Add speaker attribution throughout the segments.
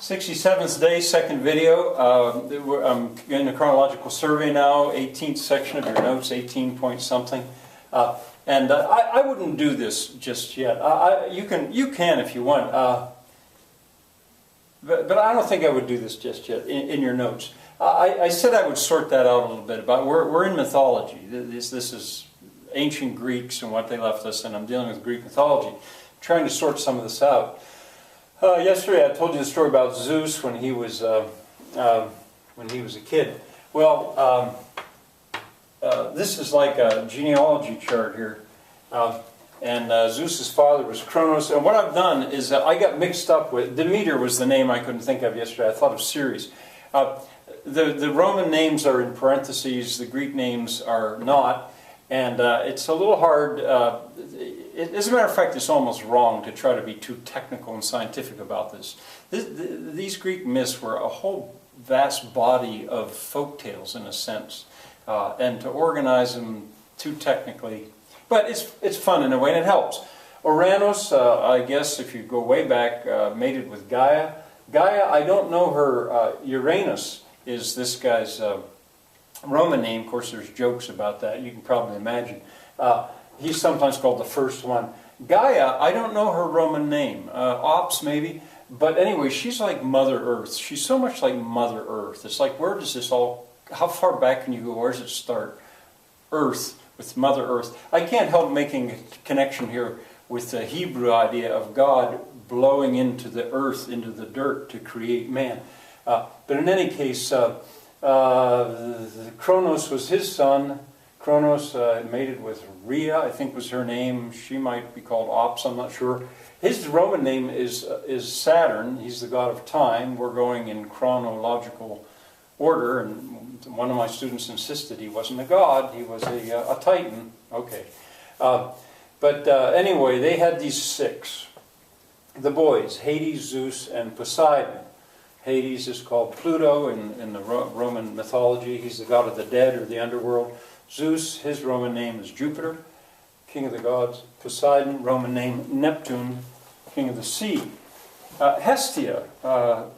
Speaker 1: 67th day, second video. I'm in a chronological survey now, 18th section of your notes, 18 point something. I wouldn't do this just yet. You can if you want, but I don't think I would do this just yet in your notes. I said I would sort that out a little bit. About we're in mythology. This is ancient Greeks and what they left us, and I'm dealing with Greek mythology, trying to sort some of this out. Yesterday I told you the story about Zeus when he was a kid. Well, this is like a genealogy chart here, and Zeus's father was Kronos. And what I've done is I got mixed up with Demeter was the name I couldn't think of yesterday. I thought of Ceres. The Roman names are in parentheses. The Greek names are not, and it's a little hard. As a matter of fact, it's almost wrong to try to be too technical and scientific about this. These Greek myths were a whole vast body of folk tales, in a sense, and to organize them too technically, but it's fun in a way, and it helps. Oranos, I guess, if you go way back, mated with Gaia. Gaia, I don't know her. Uranus is this guy's Roman name. Of course, there's jokes about that. You can probably imagine. He's sometimes called the first one. Gaia, I don't know her Roman name. Ops, maybe. But anyway, she's like Mother Earth. She's so much like Mother Earth. It's like, where does this all... How far back can you go? Where does it start? Earth, with Mother Earth. I can't help making a connection here with the Hebrew idea of God blowing into the earth, into the dirt, to create man. But in any case, Kronos was his son. Kronos mated with Rhea, I think was her name. She might be called Ops, I'm not sure. His Roman name is Saturn. He's the god of time. We're going in chronological order, and one of my students insisted he wasn't a god, he was a titan. Okay. Anyway, they had these six. The boys, Hades, Zeus, and Poseidon. Hades is called Pluto in the Roman mythology. He's the god of the dead or the underworld. Zeus, his Roman name is Jupiter, king of the gods. Poseidon, Roman name Neptune, king of the sea. Hestia, her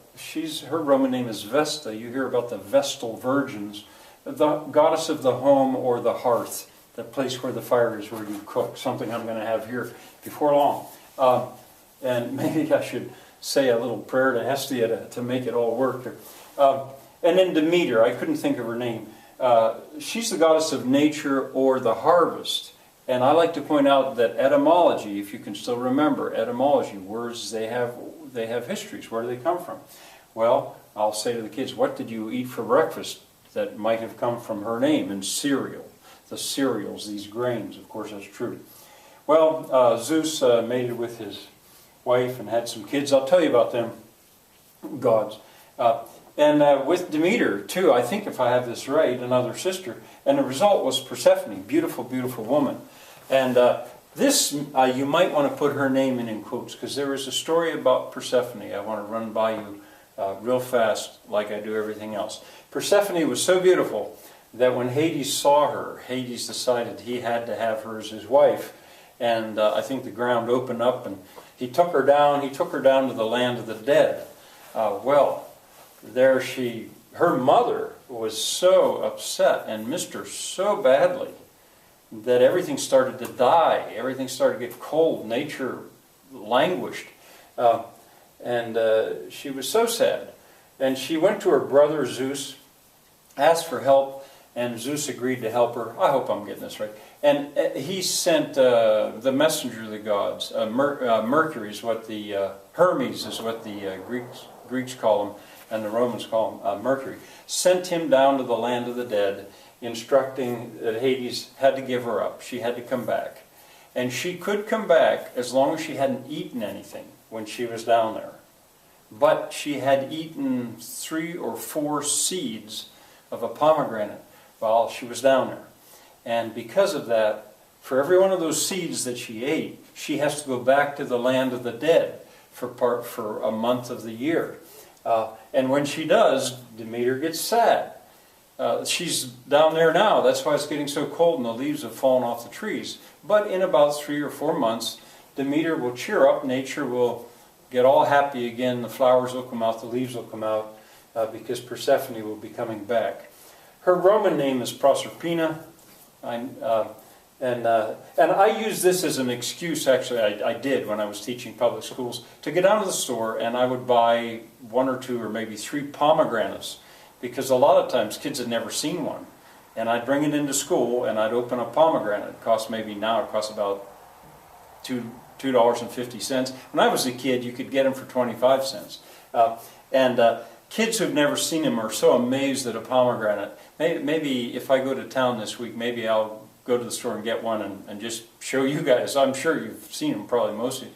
Speaker 1: Roman name is Vesta. You hear about the Vestal virgins, the goddess of the home or the hearth, the place where the fire is, where you cook, something I'm going to have here before long. And maybe I should say a little prayer to Hestia to make it all work. And then Demeter, I couldn't think of her name. She's the goddess of nature or the harvest. And I like to point out that etymology, if you can still remember, etymology, words, they have histories. Where do they come from? Well, I'll say to the kids, what did you eat for breakfast that might have come from her name? And cereal. The cereals, these grains, of course that's true. Well, Zeus mated with his wife and had some kids. I'll tell you about them, gods. And with Demeter, too, I think if I have this right, another sister. And the result was Persephone, beautiful, beautiful woman. And this, you might want to put her name in quotes, because there is a story about Persephone I want to run by you real fast, like I do everything else. Persephone was so beautiful that when Hades saw her, Hades decided he had to have her as his wife. And I think the ground opened up, and he took her down. He took her down to the land of the dead. There her mother was so upset and missed her so badly that everything started to die. Everything started to get cold. Nature languished. And she was so sad. And she went to her brother Zeus, asked for help, and Zeus agreed to help her. I hope I'm getting this right. And he sent the messenger of the gods. Mercury is what the... Hermes is what the Greeks call him, and the Romans call him Mercury. Sent him down to the land of the dead, instructing that Hades had to give her up. She had to come back. And she could come back as long as she hadn't eaten anything when she was down there. But she had eaten 3 or 4 seeds of a pomegranate while she was down there. And because of that, for every one of those seeds that she ate, she has to go back to the land of the dead for a month of the year. And when she does, Demeter gets sad. She's down there now. That's why it's getting so cold and the leaves have fallen off the trees. But in about 3 or 4 months, Demeter will cheer up. Nature will get all happy again. The flowers will come out, the leaves will come out, because Persephone will be coming back. Her Roman name is Proserpina. And I use this as an excuse, actually, I did when I was teaching public schools, to get down to the store and I would buy 1 or 2 or maybe 3 pomegranates, because a lot of times kids had never seen one. And I'd bring it into school and I'd open a pomegranate. It costs about $2.50. When I was a kid, you could get them for 25 cents. Kids who've never seen them are so amazed at a pomegranate. Maybe if I go to town this week, maybe I'll go to the store and get one and just show you guys. I'm sure you've seen them, probably most of you.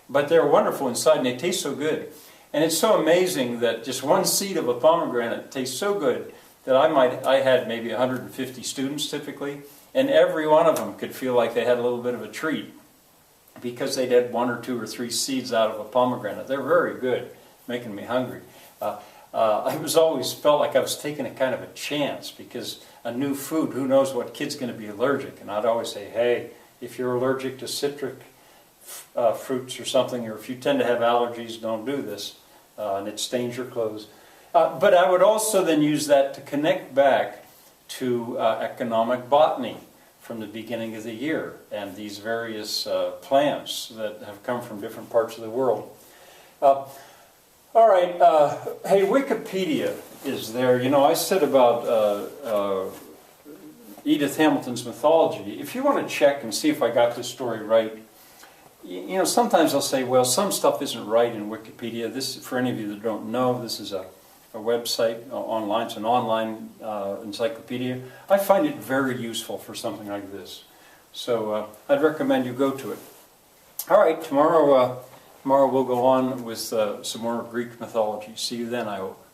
Speaker 1: But they're wonderful inside and they taste so good. And it's so amazing that just one seed of a pomegranate tastes so good that I had maybe 150 students typically, and every one of them could feel like they had a little bit of a treat because they'd had 1 or 2 or 3 seeds out of a pomegranate. They're very good, making me hungry. I always felt like I was taking a kind of a chance, because a new food, who knows what kid's going to be allergic. And I'd always say, hey, if you're allergic to citric fruits or something, or if you tend to have allergies, don't do this. And it stains your clothes. But I would also then use that to connect back to economic botany from the beginning of the year, and these various plants that have come from different parts of the world. All right, hey, Wikipedia is there. You know, I said about Edith Hamilton's mythology. If you want to check and see if I got this story right, you know, sometimes I'll say, well, some stuff isn't right in Wikipedia. This, for any of you that don't know, this is a website online. It's an online encyclopedia. I find it very useful for something like this. So I'd recommend you go to it. All right, tomorrow we'll go on with some more Greek mythology. See you then, I hope.